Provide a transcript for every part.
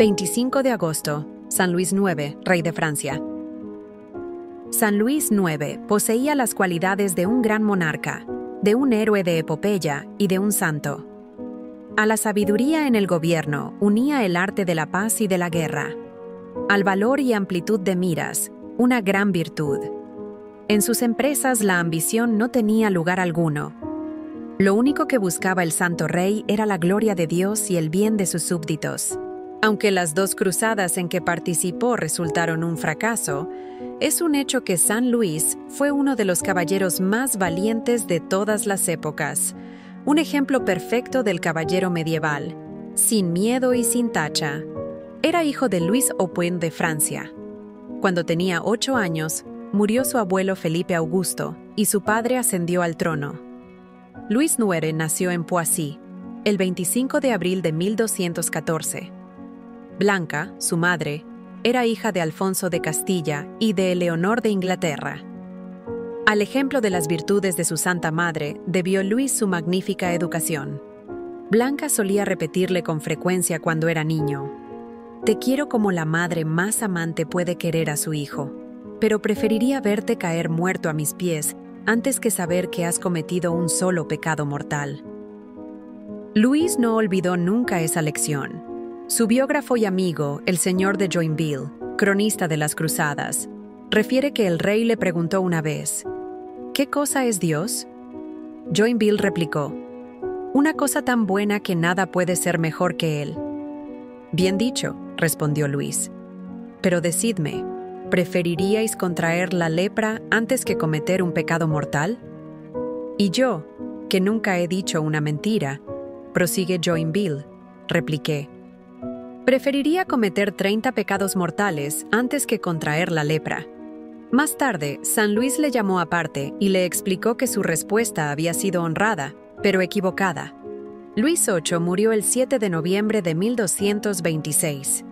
25 de agosto, San Luis IX, rey de Francia. San Luis IX poseía las cualidades de un gran monarca, de un héroe de epopeya y de un santo. A la sabiduría en el gobierno unía el arte de la paz y de la guerra. Al valor y amplitud de miras, una gran virtud. En sus empresas la ambición no tenía lugar alguno. Lo único que buscaba el santo rey era la gloria de Dios y el bien de sus súbditos. Aunque las dos cruzadas en que participó resultaron un fracaso, es un hecho que San Luis fue uno de los caballeros más valientes de todas las épocas, un ejemplo perfecto del caballero medieval, sin miedo y sin tacha. Era hijo de Luis Aupuin de Francia. Cuando tenía 8 años, murió su abuelo Felipe Augusto y su padre ascendió al trono. Luis IX nació en Poissy, el 25 de abril de 1214. Blanca, su madre, era hija de Alfonso de Castilla y de Eleonor de Inglaterra. Al ejemplo de las virtudes de su santa madre, debió Luis su magnífica educación. Blanca solía repetirle con frecuencia cuando era niño: «Te quiero como la madre más amante puede querer a su hijo, pero preferiría verte caer muerto a mis pies antes que saber que has cometido un solo pecado mortal». Luis no olvidó nunca esa lección. Su biógrafo y amigo, el señor de Joinville, cronista de las Cruzadas, refiere que el rey le preguntó una vez: «¿Qué cosa es Dios?». Joinville replicó: «Una cosa tan buena que nada puede ser mejor que Él». «Bien dicho», respondió Luis. «Pero decidme, ¿preferiríais contraer la lepra antes que cometer un pecado mortal?». «Y yo, que nunca he dicho una mentira», prosigue Joinville, repliqué, «preferiría cometer 30 pecados mortales antes que contraer la lepra». Más tarde, San Luis le llamó aparte y le explicó que su respuesta había sido honrada, pero equivocada. Luis VIII murió el 7 de noviembre de 1226.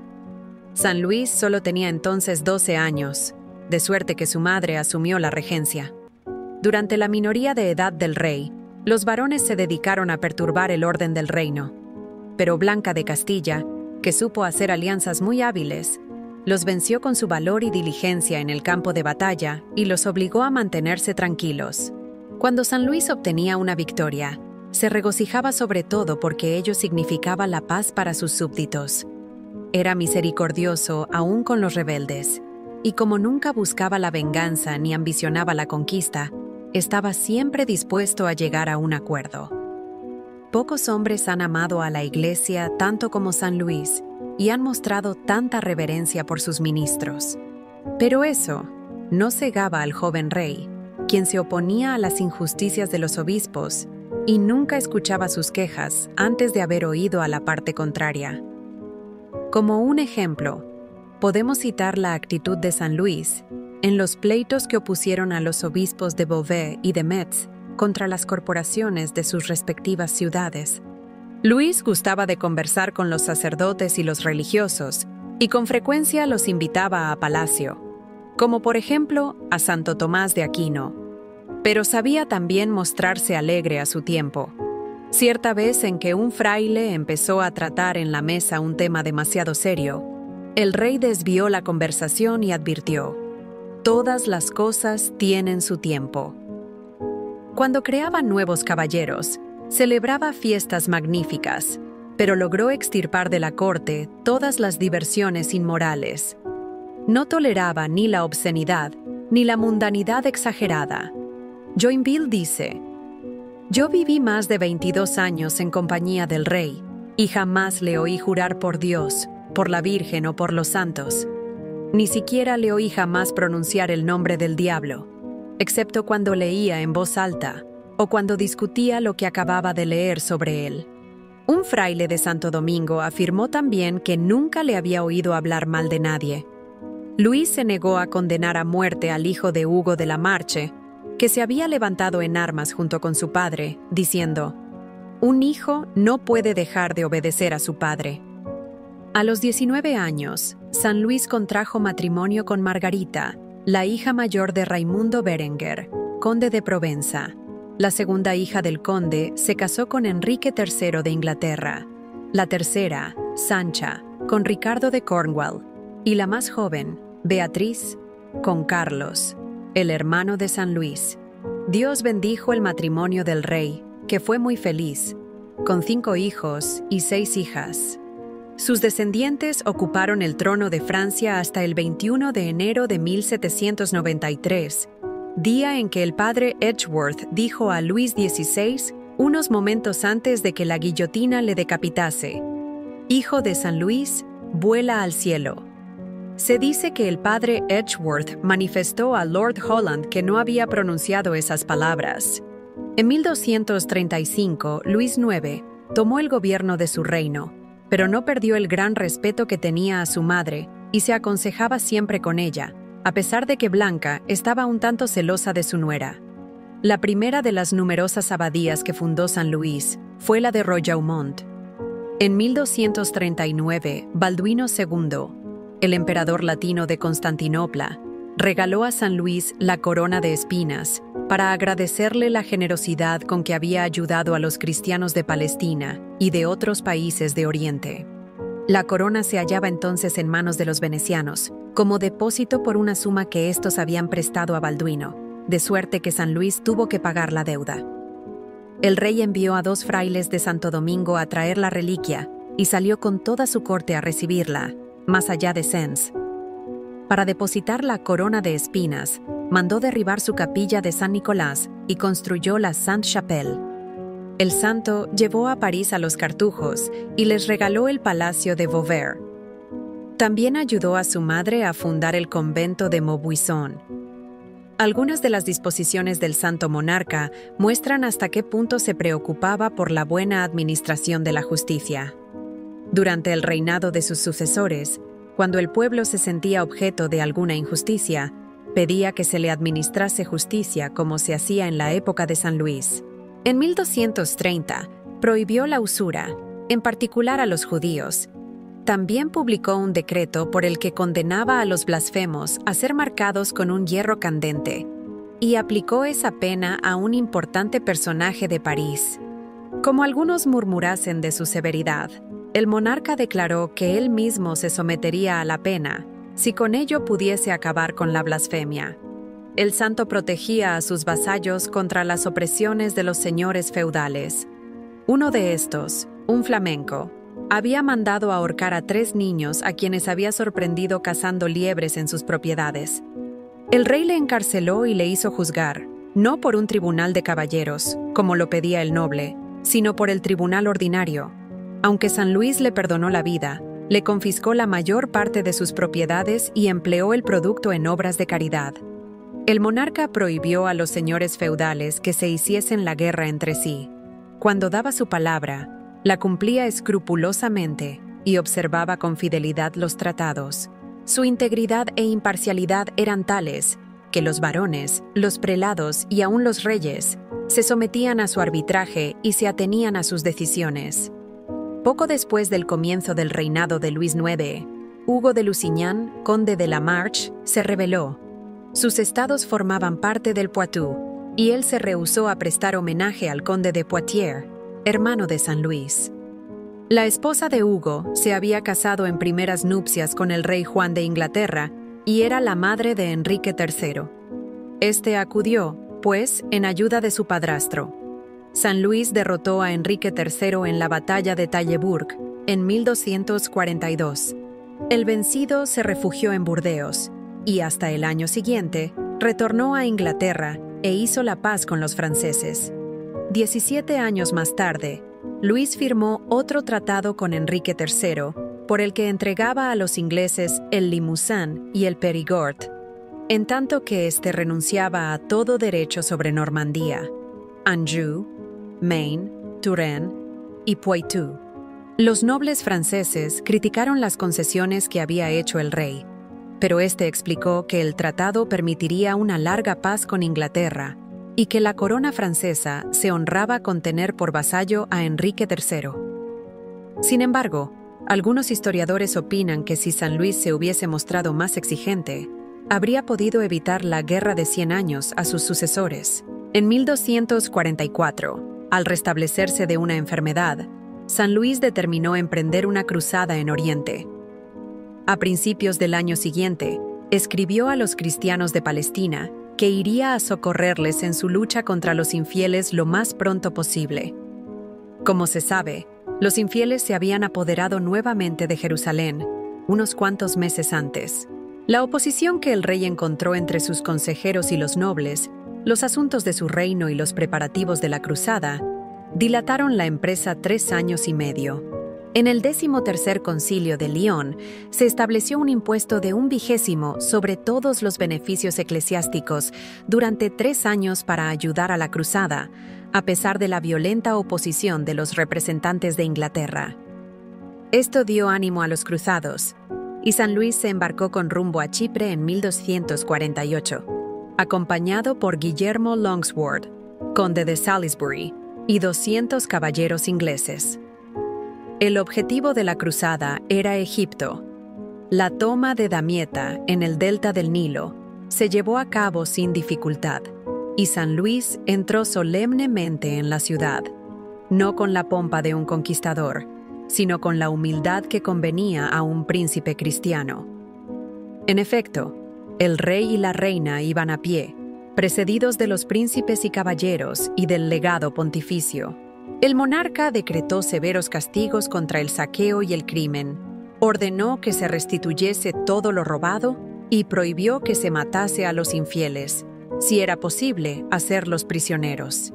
San Luis solo tenía entonces 12 años, de suerte que su madre asumió la regencia. Durante la minoría de edad del rey, los varones se dedicaron a perturbar el orden del reino. Pero Blanca de Castilla, que supo hacer alianzas muy hábiles, los venció con su valor y diligencia en el campo de batalla y los obligó a mantenerse tranquilos. Cuando San Luis obtenía una victoria, se regocijaba sobre todo porque ello significaba la paz para sus súbditos. Era misericordioso aún con los rebeldes, y como nunca buscaba la venganza ni ambicionaba la conquista, estaba siempre dispuesto a llegar a un acuerdo. Pocos hombres han amado a la Iglesia tanto como San Luis y han mostrado tanta reverencia por sus ministros. Pero eso no cegaba al joven rey, quien se oponía a las injusticias de los obispos y nunca escuchaba sus quejas antes de haber oído a la parte contraria. Como un ejemplo, podemos citar la actitud de San Luis en los pleitos que opusieron a los obispos de Beauvais y de Metz contra las corporaciones de sus respectivas ciudades. Luis gustaba de conversar con los sacerdotes y los religiosos, y con frecuencia los invitaba a palacio, como por ejemplo a Santo Tomás de Aquino. Pero sabía también mostrarse alegre a su tiempo. Cierta vez en que un fraile empezó a tratar en la mesa un tema demasiado serio, el rey desvió la conversación y advirtió: «Todas las cosas tienen su tiempo». Cuando creaba nuevos caballeros, celebraba fiestas magníficas, pero logró extirpar de la corte todas las diversiones inmorales. No toleraba ni la obscenidad ni la mundanidad exagerada. Joinville dice: «Yo viví más de 22 años en compañía del rey, y jamás le oí jurar por Dios, por la Virgen o por los santos. Ni siquiera le oí jamás pronunciar el nombre del diablo, excepto cuando leía en voz alta o cuando discutía lo que acababa de leer sobre él». Un fraile de Santo Domingo afirmó también que nunca le había oído hablar mal de nadie. Luis se negó a condenar a muerte al hijo de Hugo de la Marche, que se había levantado en armas junto con su padre, diciendo: «Un hijo no puede dejar de obedecer a su padre». A los 19 años, San Luis contrajo matrimonio con Margarita, la hija mayor de Raimundo Berenguer, conde de Provenza. La segunda hija del conde se casó con Enrique III de Inglaterra. La tercera, Sancha, con Ricardo de Cornwall, y la más joven, Beatriz, con Carlos, el hermano de San Luis. Dios bendijo el matrimonio del rey, que fue muy feliz, con 5 hijos y 6 hijas. Sus descendientes ocuparon el trono de Francia hasta el 21 de enero de 1793, día en que el padre Edgeworth dijo a Luis XVI, unos momentos antes de que la guillotina le decapitase: «Hijo de San Luis, vuela al cielo». Se dice que el padre Edgeworth manifestó a Lord Holland que no había pronunciado esas palabras. En 1235, Luis IX tomó el gobierno de su reino, pero no perdió el gran respeto que tenía a su madre y se aconsejaba siempre con ella, a pesar de que Blanca estaba un tanto celosa de su nuera. La primera de las numerosas abadías que fundó San Luis fue la de Royaumont. En 1239, Balduino II, el emperador latino de Constantinopla, regaló a San Luis la corona de espinas para agradecerle la generosidad con que había ayudado a los cristianos de Palestina y de otros países de Oriente. La corona se hallaba entonces en manos de los venecianos, como depósito por una suma que éstos habían prestado a Balduino, de suerte que San Luis tuvo que pagar la deuda. El rey envió a 2 frailes de Santo Domingo a traer la reliquia y salió con toda su corte a recibirla, más allá de Sens. Para depositar la corona de espinas, mandó derribar su capilla de San Nicolás y construyó la Sainte-Chapelle. El santo llevó a París a los cartujos y les regaló el palacio de Vauvert. También ayudó a su madre a fundar el convento de Maubuisson. Algunas de las disposiciones del santo monarca muestran hasta qué punto se preocupaba por la buena administración de la justicia. Durante el reinado de sus sucesores, cuando el pueblo se sentía objeto de alguna injusticia, pedía que se le administrase justicia como se hacía en la época de San Luis. En 1230, prohibió la usura, en particular a los judíos. También publicó un decreto por el que condenaba a los blasfemos a ser marcados con un hierro candente, y aplicó esa pena a un importante personaje de París. Como algunos murmurasen de su severidad, el monarca declaró que él mismo se sometería a la pena, si con ello pudiese acabar con la blasfemia. El santo protegía a sus vasallos contra las opresiones de los señores feudales. Uno de estos, un flamenco, había mandado ahorcar a 3 niños a quienes había sorprendido cazando liebres en sus propiedades. El rey le encarceló y le hizo juzgar, no por un tribunal de caballeros, como lo pedía el noble, sino por el tribunal ordinario. Aunque San Luis le perdonó la vida, le confiscó la mayor parte de sus propiedades y empleó el producto en obras de caridad. El monarca prohibió a los señores feudales que se hiciesen la guerra entre sí. Cuando daba su palabra, la cumplía escrupulosamente y observaba con fidelidad los tratados. Su integridad e imparcialidad eran tales que los varones, los prelados y aún los reyes se sometían a su arbitraje y se atenían a sus decisiones. Poco después del comienzo del reinado de Luis IX, Hugo de Lusignan, conde de la Marche, se rebeló. Sus estados formaban parte del Poitou, y él se rehusó a prestar homenaje al conde de Poitiers, hermano de San Luis. La esposa de Hugo se había casado en primeras nupcias con el rey Juan de Inglaterra y era la madre de Enrique III. Este acudió, pues, en ayuda de su padrastro. San Luis derrotó a Enrique III en la batalla de Taillebourg en 1242. El vencido se refugió en Burdeos y hasta el año siguiente retornó a Inglaterra e hizo la paz con los franceses. 17 años más tarde, Luis firmó otro tratado con Enrique III por el que entregaba a los ingleses el Limousin y el Périgord, en tanto que éste renunciaba a todo derecho sobre Normandía, Anjou, Maine, Touraine y Poitou. Los nobles franceses criticaron las concesiones que había hecho el rey, pero este explicó que el tratado permitiría una larga paz con Inglaterra y que la corona francesa se honraba con tener por vasallo a Enrique III. Sin embargo, algunos historiadores opinan que si San Luis se hubiese mostrado más exigente, habría podido evitar la Guerra de 100 años a sus sucesores. En 1244, al restablecerse de una enfermedad, San Luis determinó emprender una cruzada en Oriente, A principios del año siguiente, escribió a los cristianos de Palestina que iría a socorrerles en su lucha contra los infieles lo más pronto posible. Como se sabe, los infieles se habían apoderado nuevamente de Jerusalén unos cuantos meses antes. La oposición que el rey encontró entre sus consejeros y los nobles, los asuntos de su reino y los preparativos de la cruzada, dilataron la empresa 3 años y medio. En el 13º Concilio de Lyon se estableció un impuesto de 1/20 sobre todos los beneficios eclesiásticos durante 3 años para ayudar a la cruzada, a pesar de la violenta oposición de los representantes de Inglaterra. Esto dio ánimo a los cruzados, y San Luis se embarcó con rumbo a Chipre en 1248, acompañado por Guillermo Longsword, conde de Salisbury, y 200 caballeros ingleses. El objetivo de la cruzada era Egipto. La toma de Damieta, en el delta del Nilo, se llevó a cabo sin dificultad, y San Luis entró solemnemente en la ciudad, no con la pompa de un conquistador, sino con la humildad que convenía a un príncipe cristiano. En efecto, el rey y la reina iban a pie, precedidos de los príncipes y caballeros y del legado pontificio. El monarca decretó severos castigos contra el saqueo y el crimen, ordenó que se restituyese todo lo robado y prohibió que se matase a los infieles, si era posible hacerlos prisioneros.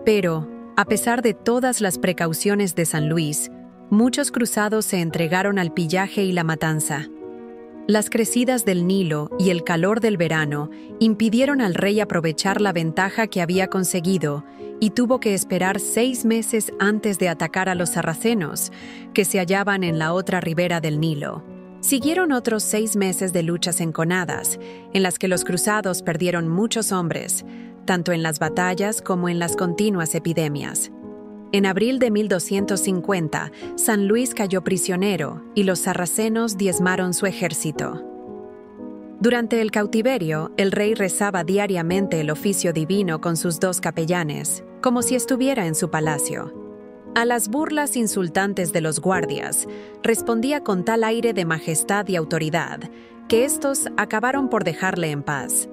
Pero, a pesar de todas las precauciones de San Luis, muchos cruzados se entregaron al pillaje y la matanza. Las crecidas del Nilo y el calor del verano impidieron al rey aprovechar la ventaja que había conseguido y tuvo que esperar 6 meses antes de atacar a los sarracenos, que se hallaban en la otra ribera del Nilo. Siguieron otros 6 meses de luchas enconadas, en las que los cruzados perdieron muchos hombres, tanto en las batallas como en las continuas epidemias. En abril de 1250, San Luis cayó prisionero y los sarracenos diezmaron su ejército. Durante el cautiverio, el rey rezaba diariamente el oficio divino con sus 2 capellanes, como si estuviera en su palacio. A las burlas insultantes de los guardias, respondía con tal aire de majestad y autoridad, que estos acabaron por dejarle en paz.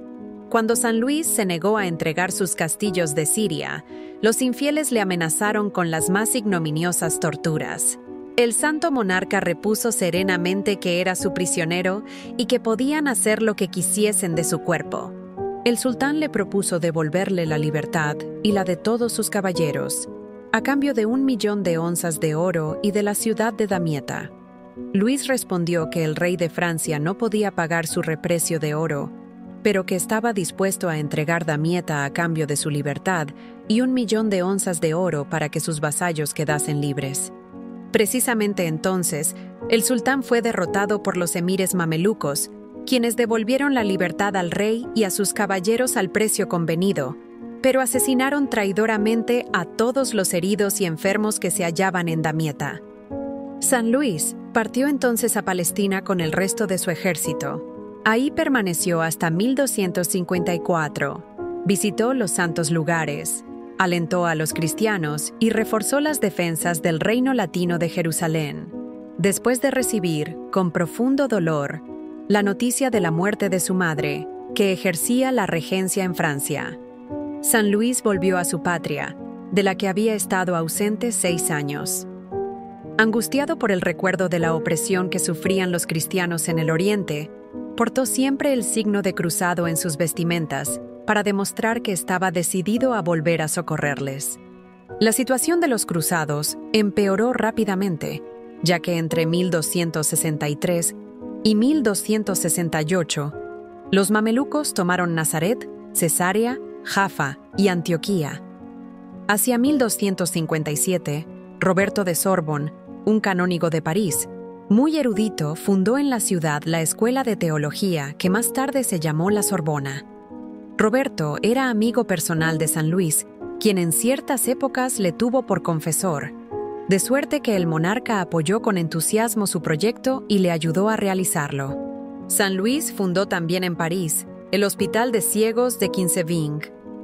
Cuando San Luis se negó a entregar sus castillos de Siria, los infieles le amenazaron con las más ignominiosas torturas. El santo monarca repuso serenamente que era su prisionero y que podían hacer lo que quisiesen de su cuerpo. El sultán le propuso devolverle la libertad y la de todos sus caballeros, a cambio de 1.000.000 de onzas de oro y de la ciudad de Damieta. Luis respondió que el rey de Francia no podía pagar su reprecio de oro, pero que estaba dispuesto a entregar Damieta a cambio de su libertad y 1.000.000 de onzas de oro para que sus vasallos quedasen libres. Precisamente entonces, el sultán fue derrotado por los emires mamelucos, quienes devolvieron la libertad al rey y a sus caballeros al precio convenido, pero asesinaron traidoramente a todos los heridos y enfermos que se hallaban en Damieta. San Luis partió entonces a Palestina con el resto de su ejército. Ahí permaneció hasta 1254, visitó los santos lugares, alentó a los cristianos y reforzó las defensas del reino latino de Jerusalén. Después de recibir, con profundo dolor, la noticia de la muerte de su madre, que ejercía la regencia en Francia, San Luis volvió a su patria, de la que había estado ausente 6 años. Angustiado por el recuerdo de la opresión que sufrían los cristianos en el Oriente, portó siempre el signo de cruzado en sus vestimentas para demostrar que estaba decidido a volver a socorrerles. La situación de los cruzados empeoró rápidamente, ya que entre 1263 y 1268, los mamelucos tomaron Nazaret, Cesarea, Jaffa y Antioquía. Hacia 1257, Roberto de Sorbonne, un canónigo de París, muy erudito, fundó en la ciudad la escuela de teología que más tarde se llamó la Sorbona. Roberto era amigo personal de San Luis, quien en ciertas épocas le tuvo por confesor, de suerte que el monarca apoyó con entusiasmo su proyecto y le ayudó a realizarlo. San Luis fundó también en París el Hospital de Ciegos de Quinceving,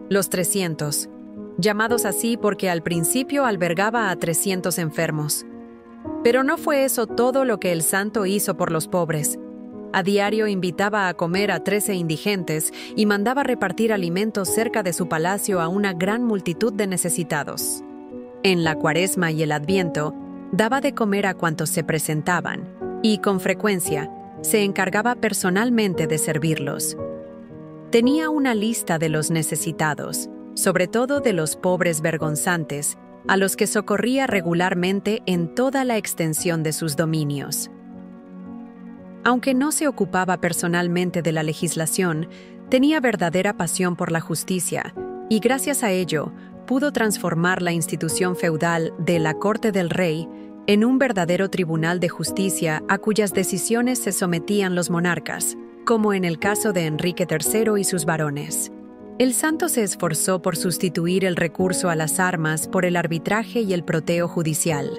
los 300, llamados así porque al principio albergaba a 300 enfermos. Pero no fue eso todo lo que el santo hizo por los pobres. A diario invitaba a comer a 13 indigentes y mandaba repartir alimentos cerca de su palacio a una gran multitud de necesitados. En la Cuaresma y el Adviento, daba de comer a cuantos se presentaban y, con frecuencia, se encargaba personalmente de servirlos. Tenía una lista de los necesitados, sobre todo de los pobres vergonzantes, a los que socorría regularmente en toda la extensión de sus dominios. Aunque no se ocupaba personalmente de la legislación, tenía verdadera pasión por la justicia y gracias a ello pudo transformar la institución feudal de la corte del rey en un verdadero tribunal de justicia a cuyas decisiones se sometían los monarcas, como en el caso de Enrique III y sus varones. El santo se esforzó por sustituir el recurso a las armas por el arbitraje y el proteo judicial.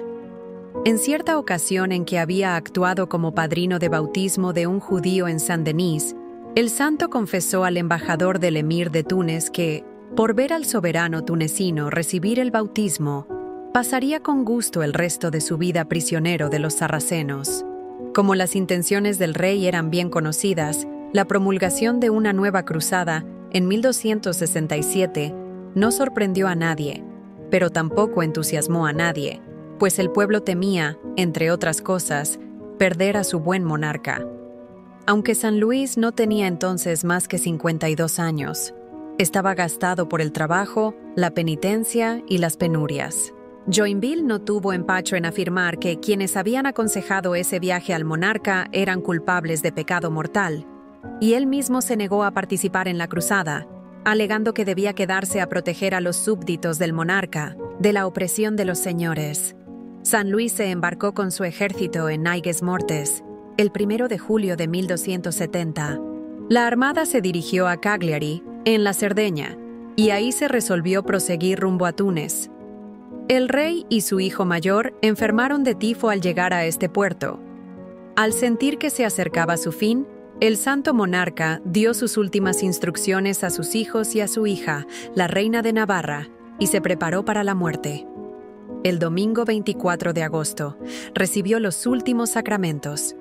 En cierta ocasión en que había actuado como padrino de bautismo de un judío en Saint-Denis, el santo confesó al embajador del emir de Túnez que, por ver al soberano tunecino recibir el bautismo, pasaría con gusto el resto de su vida prisionero de los sarracenos. Como las intenciones del rey eran bien conocidas, la promulgación de una nueva cruzada en 1267 no sorprendió a nadie, pero tampoco entusiasmó a nadie, pues el pueblo temía, entre otras cosas, perder a su buen monarca. Aunque San Luis no tenía entonces más que 52 años, estaba gastado por el trabajo, la penitencia y las penurias. Joinville no tuvo empacho en afirmar que quienes habían aconsejado ese viaje al monarca eran culpables de pecado mortal, y él mismo se negó a participar en la cruzada, alegando que debía quedarse a proteger a los súbditos del monarca de la opresión de los señores. San Luis se embarcó con su ejército en Aigues Mortes, el 1 de julio de 1270. La armada se dirigió a Cagliari, en la Cerdeña, y ahí se resolvió proseguir rumbo a Túnez. El rey y su hijo mayor enfermaron de tifo al llegar a este puerto. Al sentir que se acercaba su fin, el santo monarca dio sus últimas instrucciones a sus hijos y a su hija, la reina de Navarra, y se preparó para la muerte. El domingo 24 de agosto, recibió los últimos sacramentos.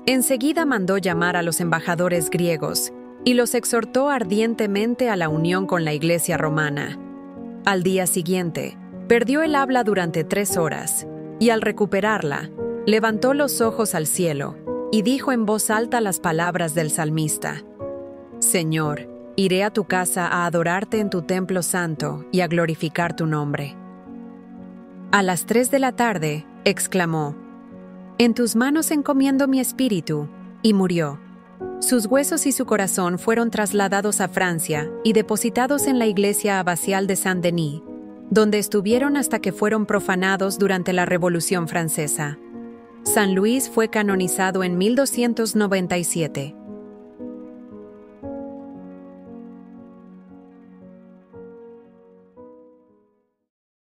Enseguida mandó llamar a los embajadores griegos y los exhortó ardientemente a la unión con la Iglesia romana. Al día siguiente, perdió el habla durante 3 horas, y al recuperarla, levantó los ojos al cielo y dijo en voz alta las palabras del salmista: Señor, iré a tu casa a adorarte en tu templo santo y a glorificar tu nombre. A las 3 de la tarde, exclamó: En tus manos encomiendo mi espíritu, y murió. Sus huesos y su corazón fueron trasladados a Francia y depositados en la iglesia abacial de Saint-Denis, donde estuvieron hasta que fueron profanados durante la Revolución Francesa. San Luis fue canonizado en 1297.